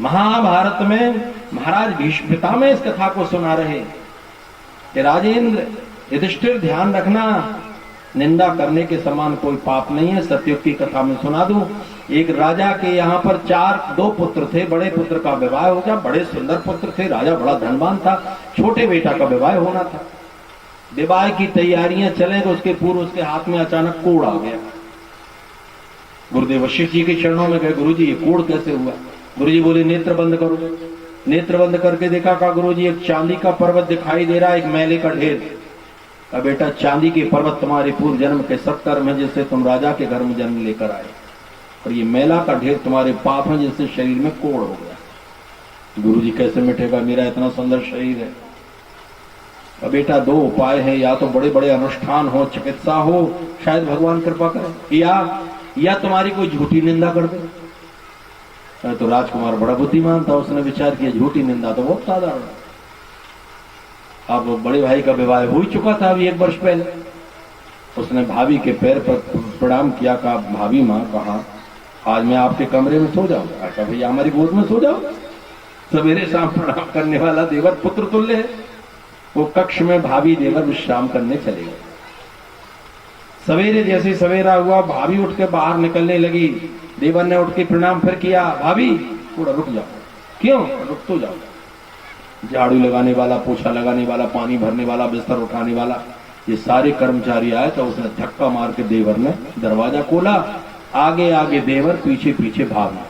महाभारत में महाराज भीष्म पितामह इस कथा को सुना रहे कि राजेंद्र युधिष्ठिर ध्यान रखना, निंदा करने के समान कोई पाप नहीं है। सत्युग की कथा में सुना दूं, एक राजा के यहाँ पर दो पुत्र थे। बड़े पुत्र का विवाह हो गया, बड़े सुंदर पुत्र थे, राजा बड़ा धनवान था। छोटे बेटा का विवाह होना था। विवाह की तैयारियां चले तो उसके पूर्व उसके हाथ में अचानक कोड़ आ गया। गुरुदेव वशिष्ठ जी के चरणों में गए, गुरुजी ये कोड़ कैसे हुआ? गुरुजी बोले नेत्र बंद करो। नेत्र बंद करके देखा, कहा गुरुजी एक चांदी का पर्वत दिखाई दे रहा है, एक मैले का ढेर। का बेटा चांदी के पर्वत तुम्हारे पूर्व जन्म के सत्कर्म है जिससे तुम राजा के घर में जन्म लेकर आए, और ये मैला का ढेर तुम्हारे पाप है जिससे शरीर में कोड़ हो गया। गुरुजी कैसे मिटेगा, मेरा इतना सुंदर शरीर है। का बेटा दो उपाय है, या तो बड़े बड़े अनुष्ठान हो, चिकित्सा हो, शायद भगवान कृपा करे, या तुम्हारी कोई झूठी निंदा कर दे। तो राजकुमार बड़ा बुद्धिमान था, उसने विचार किया झूठी निंदा तो बहुत साधारण है। अब बड़े भाई का विवाह हो ही चुका था अभी 1 वर्ष पहले। उसने भाभी के पैर पर प्रणाम किया, कहा भाभी माँ कहा आज मैं आपके कमरे में सो जाऊंगा। अच्छा भैया हमारी गोद में सो जाओ। सवेरे शाम प्रणाम करने वाला देवर पुत्र तुल्य है। वो कक्ष में भाभी देवर विश्राम करने चले गए। सवेरे जैसे सवेरा हुआ, भाभी उठ के बाहर निकलने लगी। देवर ने उठ के प्रणाम फिर किया, भाभी थोड़ा रुक जाओ। क्यों? रुक तो जाओ। झाड़ू लगाने वाला, पोछा लगाने वाला, पानी भरने वाला, बिस्तर उठाने वाला, ये सारे कर्मचारी आए तो उसने धक्का मार के देवर ने दरवाजा खोला। आगे आगे देवर, पीछे पीछे भाभी।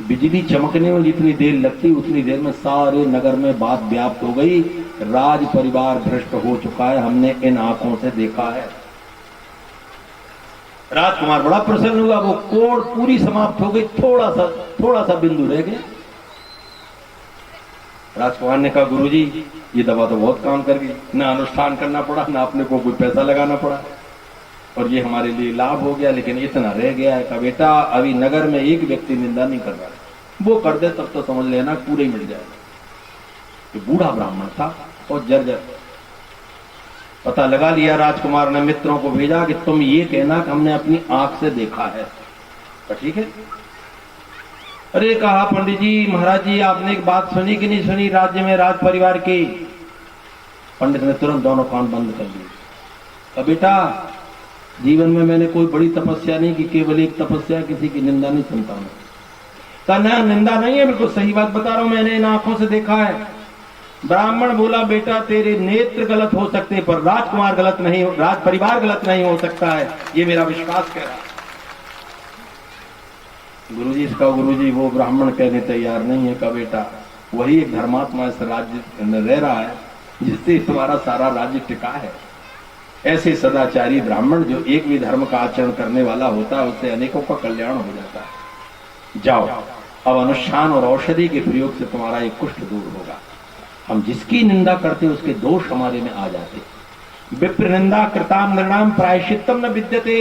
बिजली चमकने में जितनी देर लगती उतनी देर में सारे नगर में बात व्याप्त हो गई, राज परिवार भ्रष्ट हो चुका है, हमने इन आंखों से देखा है। राजकुमार बड़ा प्रसन्न हुआ, वो कोड़ पूरी समाप्त हो गई, थोड़ा सा बिंदु रह गया। राजकुमार ने कहा गुरुजी ये दवा तो बहुत काम कर गई, ना अनुष्ठान करना पड़ा, ना अपने को कोई पैसा लगाना पड़ा, और ये हमारे लिए लाभ हो गया, लेकिन इतना रह गया है। का बेटा अभी नगर में एक व्यक्ति निंदा नहीं कर रहा है, वो कर दे तब तो समझ लेना पूरे ही मिल जाएगा। तो बूढ़ा ब्राह्मण था और जर्जर। पता लगा लिया, राजकुमार ने मित्रों को भेजा कि तुम ये कहना कि हमने अपनी आंख से देखा है। तो ठीक है। अरे कहा पंडित जी महाराज जी आपने एक बात सुनी कि नहीं सुनी राज्य में राज परिवार की? पंडित ने तुरंत दोनों कान बंद कर दिए। तो बेटा जीवन में मैंने कोई बड़ी तपस्या नहीं की, केवल एक तपस्या, किसी की निंदा नहीं सुनता हूं। कहा निंदा नहीं है, बिल्कुल सही बात बता रहा हूं, मैंने इन आंखों से देखा है। ब्राह्मण बोला बेटा तेरे नेत्र गलत हो सकते हैं पर राजकुमार गलत नहीं, राज परिवार गलत नहीं हो सकता है, ये मेरा विश्वास कह रहा है। गुरुजी इसका गुरुजी वो ब्राह्मण कहने तैयार नहीं है। का बेटा वही एक धर्मात्मा इस राज्य में रह रहा है जिससे तुम्हारा सारा राज्य टिका है। ऐसे सदाचारी ब्राह्मण जो एक भी धर्म का आचरण करने वाला होता है उससे अनेकों का कल्याण हो जाता है। जाओ अब अनुष्ठान और औषधि के प्रयोग से तुम्हारा एक कुष्ठ दूर होगा। हम जिसकी निंदा करते उसके दोष हमारे में आ जाते। विप्र निंदा कृताम नृणाम प्रायश्चित्तम न विद्यते।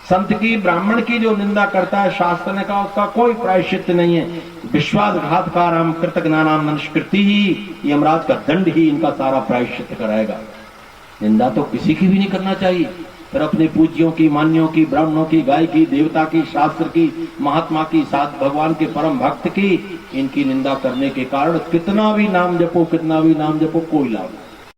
संत की ब्राह्मण की जो निंदा करता है शास्त्र ने कहा उसका कोई प्रायश्चित्त नहीं है। विश्वासघातकाराम कृतज्ञानाम निष्कृति ही, यमराज का दंड ही इनका सारा प्रायश्चित्त कराएगा। निंदा तो किसी की भी नहीं करना चाहिए, फिर अपने पूज्यों की, मान्यों की, ब्राह्मणों की, गाय की, देवता की, शास्त्र की, महात्मा की, साथ भगवान के परम भक्त की, इनकी निंदा करने के कारण कितना भी नाम जपो कोई लाभ नहीं।